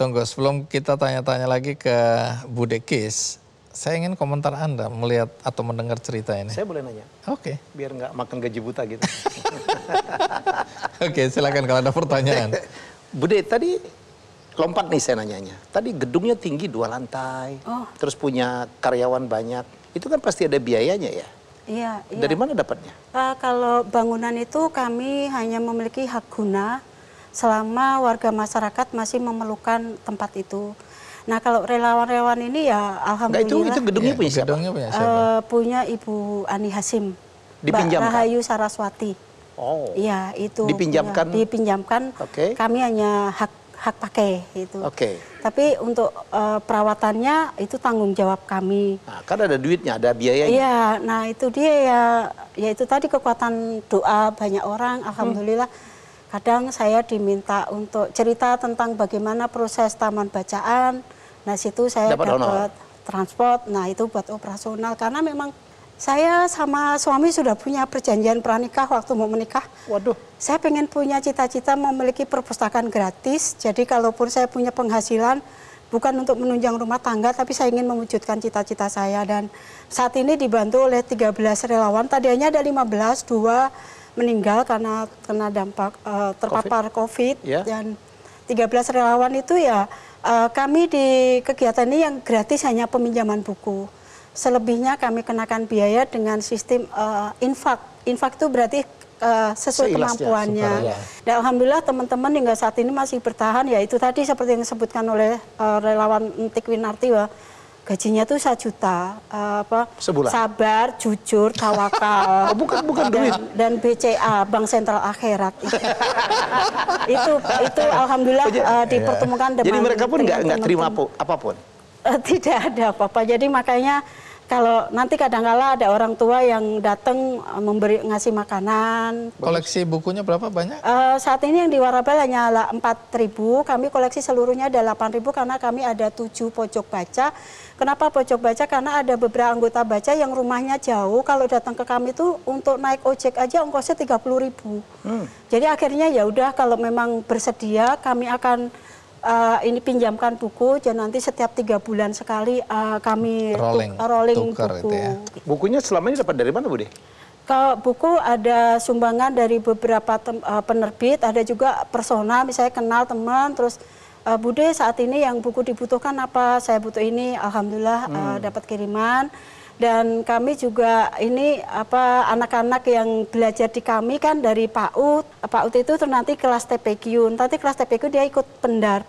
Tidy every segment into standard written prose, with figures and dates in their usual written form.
tunggu. Sebelum kita tanya-tanya lagi ke Bu Dekis, saya ingin komentar Anda melihat atau mendengar cerita ini. Saya boleh nanya? Oke. Biar nggak makan gaji buta gitu. Oke, silakan kalau ada pertanyaan. Bude, tadi lompat nih saya nanyanya. Tadi gedungnya tinggi 2 lantai, terus punya karyawan banyak. Itu kan pasti ada biayanya ya? Iya. Dari mana dapatnya? Kalau bangunan itu kami hanya memiliki hak guna selama warga masyarakat masih memerlukan tempat itu. Nah kalau relawan-relawan ini ya alhamdulillah. Itu gedungnya punya siapa? Punya Ibu Ani Hasim. Dipinjamkan? Mbak Rahayu Saraswati. Oh. Iya itu. Dipinjamkan? Dipinjamkan. Oke. Kami hanya hak pakai itu. Oke. Tapi untuk perawatannya itu tanggung jawab kami. Nah, kan ada duitnya, ada biayanya. Iya, nah itu dia ya itu tadi kekuatan doa banyak orang, alhamdulillah. Kadang saya diminta untuk cerita tentang bagaimana proses taman bacaan. Nah situ saya dapat transport, nah itu buat operasional. Karena memang saya sama suami sudah punya perjanjian pranikah waktu mau menikah. Waduh. Saya pengen punya cita-cita memiliki perpustakaan gratis. Jadi kalaupun saya punya penghasilan, bukan untuk menunjang rumah tangga, tapi saya ingin mewujudkan cita-cita saya. Dan saat ini dibantu oleh 13 relawan, tadinya ada 15, 2 meninggal karena kena dampak terpapar COVID. Dan 13 relawan itu ya kami di kegiatan ini yang gratis hanya peminjaman buku. Selebihnya kami kenakan biaya dengan sistem infak. Infak itu berarti sesuai kemampuannya. Dan alhamdulillah teman-teman hingga saat ini masih bertahan. Ya itu tadi seperti yang disebutkan oleh relawan Entik Winarti, gajinya tuh 1 juta, sebulan. Sabar, jujur, tawakal. bukan duit. Dan BCA, Bank Sentral Akhirat. itu alhamdulillah dipertemukan dengan. Jadi mereka pun nggak terima apapun. Tidak ada apa-apa. Jadi makanya kalau nanti kadang-kala ada orang tua yang datang ngasih makanan. Koleksi bukunya berapa banyak? Saat ini yang di Warabel hanya 4.000, kami koleksi seluruhnya ada 8.000 karena kami ada 7 pojok baca. Kenapa pojok baca? Karena ada beberapa anggota baca yang rumahnya jauh, kalau datang ke kami itu untuk naik ojek aja ongkosnya 30.000. Jadi akhirnya ya udah kalau memang bersedia kami akan ini pinjamkan buku, dan nanti setiap 3 bulan sekali kami rolling buku. Ya. Bukunya selama ini dapat dari mana, Bude? Kalau buku ada sumbangan dari beberapa penerbit, ada juga personal, misalnya kenal teman, terus Bude saat ini yang buku dibutuhkan apa, saya butuh ini, alhamdulillah dapat kiriman. Dan kami juga ini anak-anak yang belajar di kami kan dari PAUD. PAUD itu nanti kelas TPQ. Nanti kelas TPQ dia ikut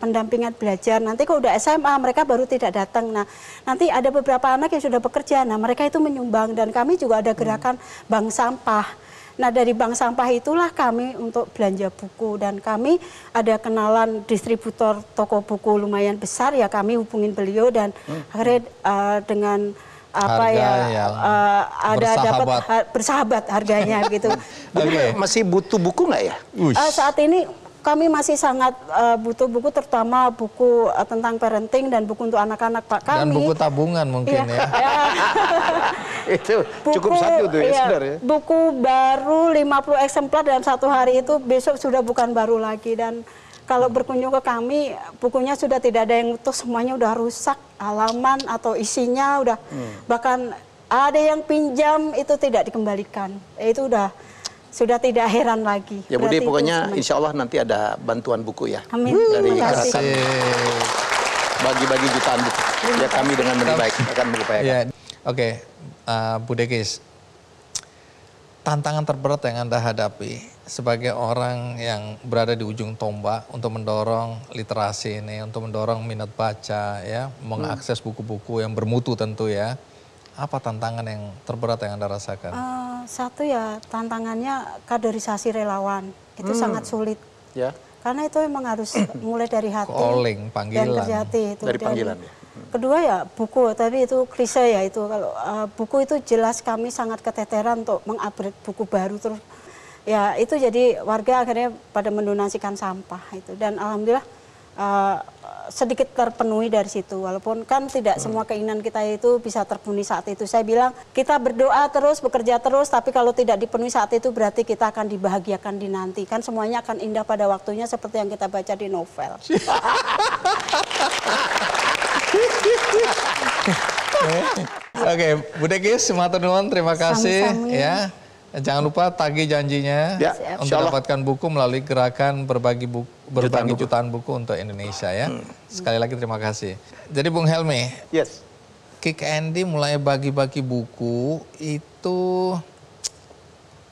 pendampingan belajar. Nanti kalau udah SMA mereka baru tidak datang. Nah, nanti ada beberapa anak yang sudah bekerja. Nah, mereka itu menyumbang, dan kami juga ada gerakan bank sampah. Nah, dari bank sampah itulah kami untuk belanja buku, dan kami ada kenalan distributor toko buku lumayan besar, ya kami hubungin beliau, dan akhirnya dengan ada dapat bersahabat harganya gitu. Masih butuh buku nggak ya? Saat ini kami masih sangat butuh buku, terutama buku tentang parenting dan buku untuk anak-anak Pak kami. Dan buku tabungan mungkin ya. Itu cukup satu tuh ya sebenarnya. Buku baru 50 eksemplar dalam 1 hari itu, besok sudah bukan baru lagi. Dan kalau berkunjung ke kami, bukunya sudah tidak ada yang utuh, semuanya udah rusak, halaman atau isinya udah, bahkan ada yang pinjam itu tidak dikembalikan. Itu sudah tidak heran lagi. Ya Bude, pokoknya insya Allah nanti ada bantuan buku ya. Amin. Dari gerakan bagi-bagi jutaan buku. Ya kami dengan lebih baik akan mengupayakan. Ya. Oke, Bu Dekis, tantangan terberat yang Anda hadapi sebagai orang yang berada di ujung tombak untuk mendorong literasi ini, untuk mendorong minat baca, ya, mengakses buku-buku yang bermutu tentu ya. Apa tantangan yang terberat yang Anda rasakan? Satu ya tantangannya kaderisasi relawan, itu sangat sulit. Ya. Karena itu memang harus mulai dari hati. Calling, panggilan. Dan kerja hati. Itu dari panggilan ya. Kedua ya buku, tadi itu klise ya itu. Kalau buku itu jelas kami sangat keteteran untuk mengupgrade buku baru terus. Ya itu jadi warga akhirnya pada mendonasikan sampah itu, dan alhamdulillah sedikit terpenuhi dari situ, walaupun kan tidak semua keinginan kita itu bisa terpenuhi saat itu. Saya bilang kita berdoa terus, bekerja terus, tapi kalau tidak dipenuhi saat itu berarti kita akan dibahagiakan di nanti. Kan semuanya akan indah pada waktunya seperti yang kita baca di novel. Oke, Bu Dekis, matur nuwun, terima kasih Sami-sami. ya. Jangan lupa tagih janjinya Ya, untuk insyaallah. dapatkan buku melalui gerakan berbagi jutaan buku untuk Indonesia ya. Sekali lagi terima kasih. Jadi Bung Helmi, Yes. Kick Andy mulai bagi-bagi buku itu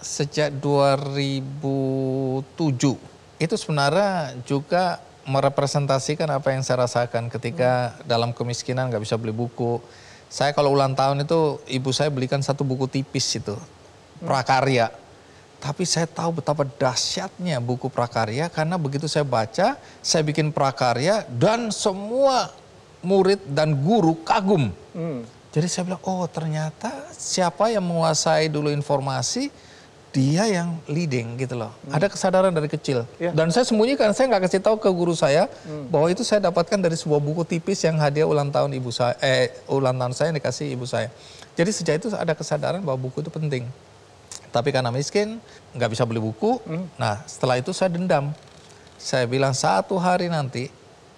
sejak 2007. Itu sebenarnya juga merepresentasikan apa yang saya rasakan ketika dalam kemiskinan nggak bisa beli buku. Saya kalau ulang tahun itu ibu saya belikan satu buku tipis itu, prakarya. Tapi saya tahu betapa dahsyatnya buku prakarya karena begitu saya baca, saya bikin prakarya dan semua murid dan guru kagum. Jadi saya bilang, oh ternyata siapa yang menguasai dulu informasi, dia yang leading gitu loh. Ada kesadaran dari kecil. Ya. Dan saya sembunyikan, saya nggak kasih tahu ke guru saya bahwa itu saya dapatkan dari sebuah buku tipis yang hadiah ulang tahun ibu saya, ulang tahun saya yang dikasih ibu saya. Jadi sejak itu ada kesadaran bahwa buku itu penting. Tapi karena miskin, nggak bisa beli buku. Nah setelah itu saya dendam. Saya bilang satu hari nanti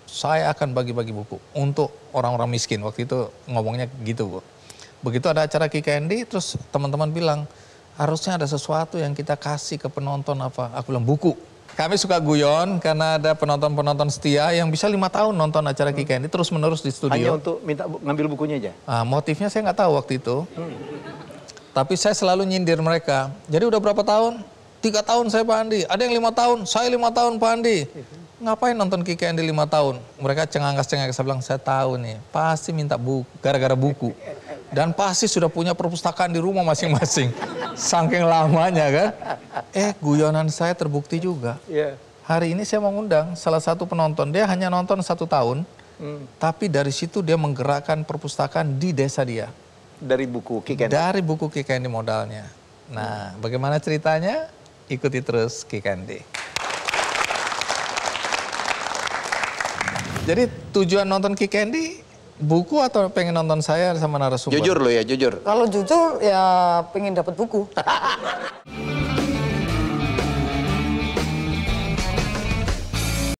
saya akan bagi-bagi buku untuk orang-orang miskin. Waktu itu ngomongnya gitu, Bu. Begitu ada acara Kick Andy, terus teman-teman bilang, harusnya ada sesuatu yang kita kasih ke penonton apa? Aku bilang buku. Kami suka guyon karena ada penonton-penonton setia yang bisa 5 tahun nonton acara Kick Andy terus-menerus di studio. Hanya untuk minta ngambil bukunya aja? Motifnya saya nggak tahu waktu itu. Tapi saya selalu nyindir mereka. Jadi udah berapa tahun? 3 tahun saya Pak Andi. Ada yang 5 tahun, saya 5 tahun Pak Andi. Ngapain nonton Kick Andy 5 tahun? Mereka cengangas-cengangas, saya bilang saya tahu nih. Pasti minta buku, gara-gara buku. Dan pasti sudah punya perpustakaan di rumah masing-masing. Saking lamanya kan. Guyonan saya terbukti juga. Iya. Hari ini saya mengundang salah satu penonton. Dia hanya nonton 1 tahun. Tapi dari situ dia menggerakkan perpustakaan di desa dia. Dari buku Kick Andy? Dari buku Kick Andy modalnya. Nah, bagaimana ceritanya? Ikuti terus Kick Andy. Jadi tujuan nonton Kick Andy, buku atau pengen nonton saya sama narasumber? Jujur lo ya, jujur. Kalau jujur ya pengen dapat buku.